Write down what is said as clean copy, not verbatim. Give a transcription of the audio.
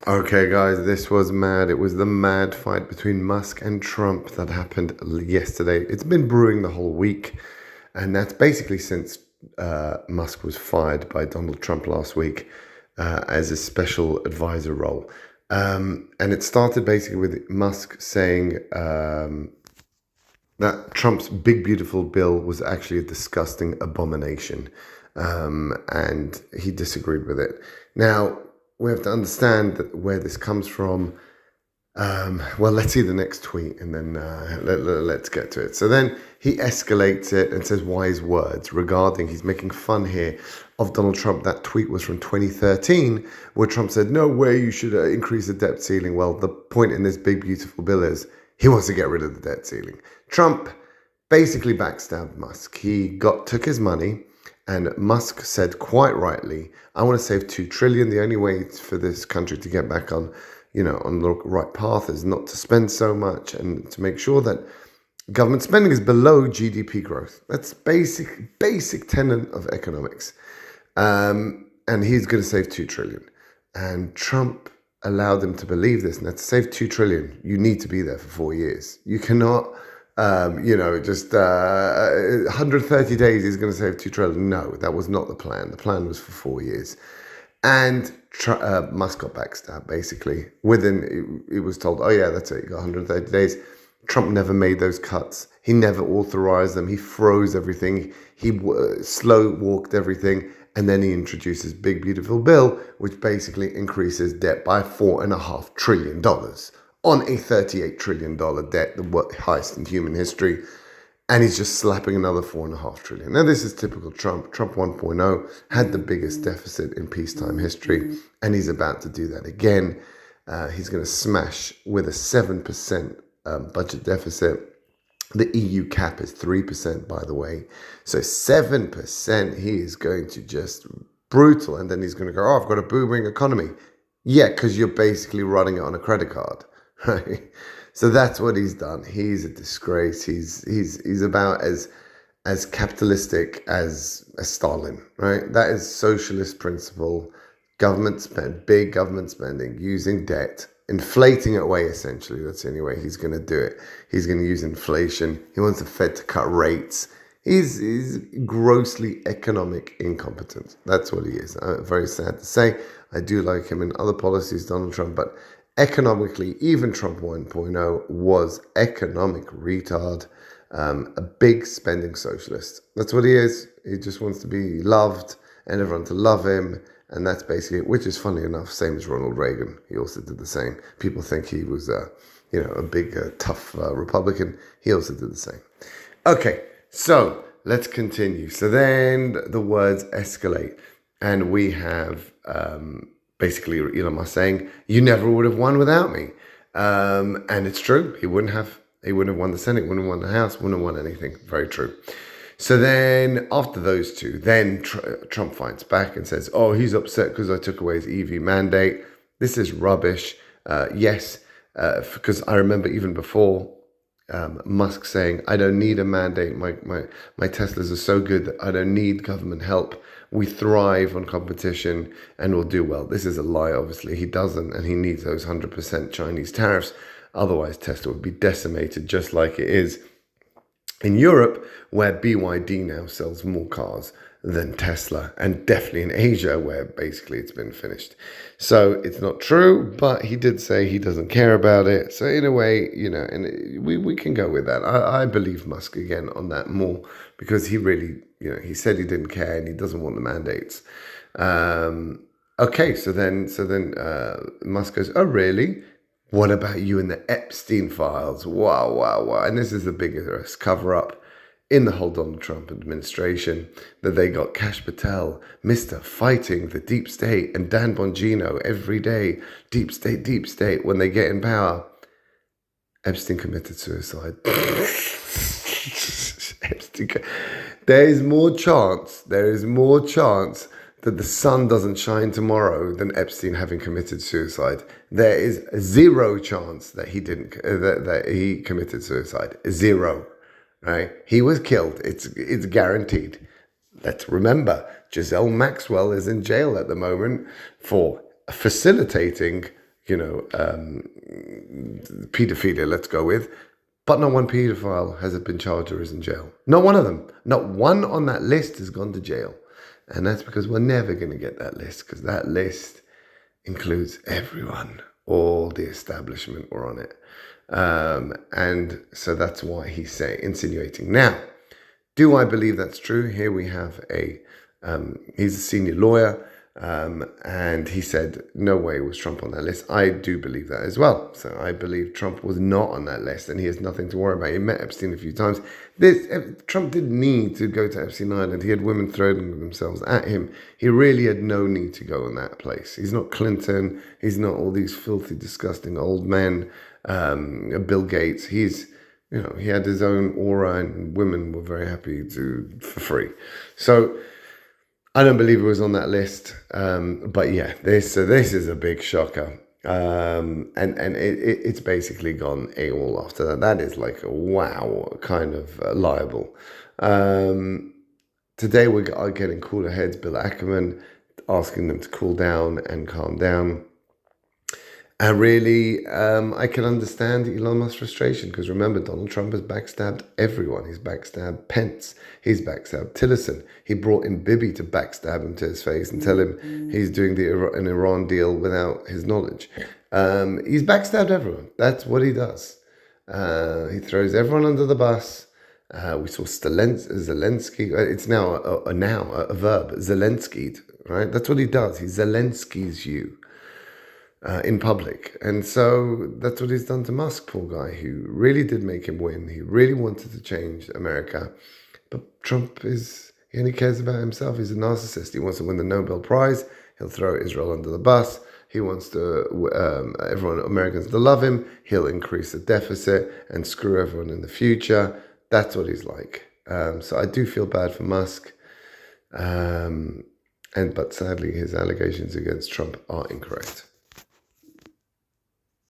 Okay, guys, this was mad. It was the mad fight between Musk and Trump that happened yesterday. It's been brewing the whole week, and that's basically since Musk was fired by Donald Trump last week as a special advisor role. And it started basically with Musk saying that Trump's big, beautiful bill was actually a disgusting abomination, and he disagreed with it. Now, we have to understand that where this comes from. Well, let's see the next tweet and then let's get to it. So then he escalates it and says wise words regarding, he's making fun here of Donald Trump. That tweet was from 2013 where Trump said, no way you should increase the debt ceiling. Well, the point in this big, beautiful bill is he wants to get rid of the debt ceiling. Trump basically backstabbed Musk. He took his money. And Musk said quite rightly, I want to save 2 trillion. The only way for this country to get back on, on the right path is not to spend so much and to make sure that government spending is below GDP growth. That's basic tenet of economics. And he's going to save 2 trillion. And Trump allowed him to believe this. Now, to save 2 trillion, you need to be there for 4 years. You cannot just 130 days he's going to save 2 trillion. No, that was not the plan. The plan was for 4 years. And Musk got backstabbed, basically. It was told, oh yeah, that's it, you got 130 days. Trump never made those cuts. He never authorized them. He froze everything. He slow walked everything. And then he introduces big, beautiful bill, which basically increases debt by $4.5 trillion. On a $38 trillion debt, the highest in human history, and he's just slapping another $4.5 trillion. Now, this is typical Trump. Trump 1.0 had the biggest deficit in peacetime history, and he's about to do that again. He's going to smash with a 7% budget deficit. The EU cap is 3%, by the way. So 7%, he is going to just brutal, and then he's going to go, oh, I've got a booming economy. Yeah, because you're basically running it on a credit card. Right, so that's what he's done. He's a disgrace. He's about as capitalistic as Stalin. Right, that is socialist principle. Big government spending, using debt, inflating it away. Essentially, that's the only way he's going to do it. He's going to use inflation. He wants the Fed to cut rates. He's grossly economic incompetent. That's what he is. Very sad to say. I do like him in other policies, Donald Trump, but economically, even Trump 1.0 was economic retard, a big spending socialist. That's what he is. He just wants to be loved and everyone to love him. And that's basically it, which is funny enough, same as Ronald Reagan. He also did the same. People think he was, a big, tough Republican. He also did the same. Okay, so let's continue. So then the words escalate. And we have... basically, Elon Musk saying, you never would have won without me. And it's true. He wouldn't have won the Senate, wouldn't have won the House, wouldn't have won anything. Very true. So then after those two, then Trump fights back and says, oh, he's upset because I took away his EV mandate. This is rubbish. Yes, because I remember even before Musk saying, I don't need a mandate. My Teslas are so good that I don't need government help. We thrive on competition and will do well. This is a lie, obviously. He doesn't, and he needs those 100% Chinese tariffs. Otherwise, Tesla would be decimated just like it is in Europe, where BYD now sells more cars than Tesla, and definitely in Asia, where basically it's been finished. So it's not true, but he did say he doesn't care about it. So in a way, and we can go with that. I believe Musk again on that more, because he really, he said he didn't care and he doesn't want the mandates. Okay, so then Musk goes, oh, really? What about you and the Epstein files? Wow. And this is the biggest cover-up in the whole Donald Trump administration, that they got Kash Patel, Mr. Fighting the Deep State, and Dan Bongino every day, deep state, when they get in power. Epstein committed suicide. There is more chance that the sun doesn't shine tomorrow than Epstein having committed suicide. There is 0 chance that he didn't, that he committed suicide. 0. Right? He was killed. It's guaranteed. Let's remember, Giselle Maxwell is in jail at the moment for facilitating, paedophilia, let's go with. But not one paedophile has been charged or is in jail. Not one of them. Not one on that list has gone to jail. And that's because we're never going to get that list, because that list includes everyone. All the establishment were on it. And so that's why he's insinuating. Now, do I believe that's true? Here we have he's a senior lawyer. And he said, no way was Trump on that list. I do believe that as well. So I believe Trump was not on that list and he has nothing to worry about. He met Epstein a few times. Trump didn't need to go to Epstein Island. He had women throwing themselves at him. He really had no need to go in that place. He's not Clinton. He's not all these filthy, disgusting old men. Bill Gates. He had his own aura and women were very happy for free. So I don't believe it was on that list, but yeah, this is a big shocker, and it's basically gone AWOL after that. That is like a wow kind of libel. Today we are getting cooler heads. Bill Ackman asking them to cool down and calm down. And really, I can understand Elon Musk's frustration, because remember, Donald Trump has backstabbed everyone. He's backstabbed Pence. He's backstabbed Tillerson. He brought in Bibi to backstab him to his face and tell him he's doing an Iran deal without his knowledge. He's backstabbed everyone. That's what he does. He throws everyone under the bus. We saw Zelensky. It's now a verb. Zelensky'd, right? That's what he does. He Zelensky's you. In public. And so that's what he's done to Musk, poor guy, who really did make him win. He really wanted to change America. But Trump he only cares about himself. He's a narcissist. He wants to win the Nobel Prize. He'll throw Israel under the bus. He wants Americans to love him. He'll increase the deficit and screw everyone in the future. That's what he's like. So I do feel bad for Musk. But sadly, his allegations against Trump are incorrect.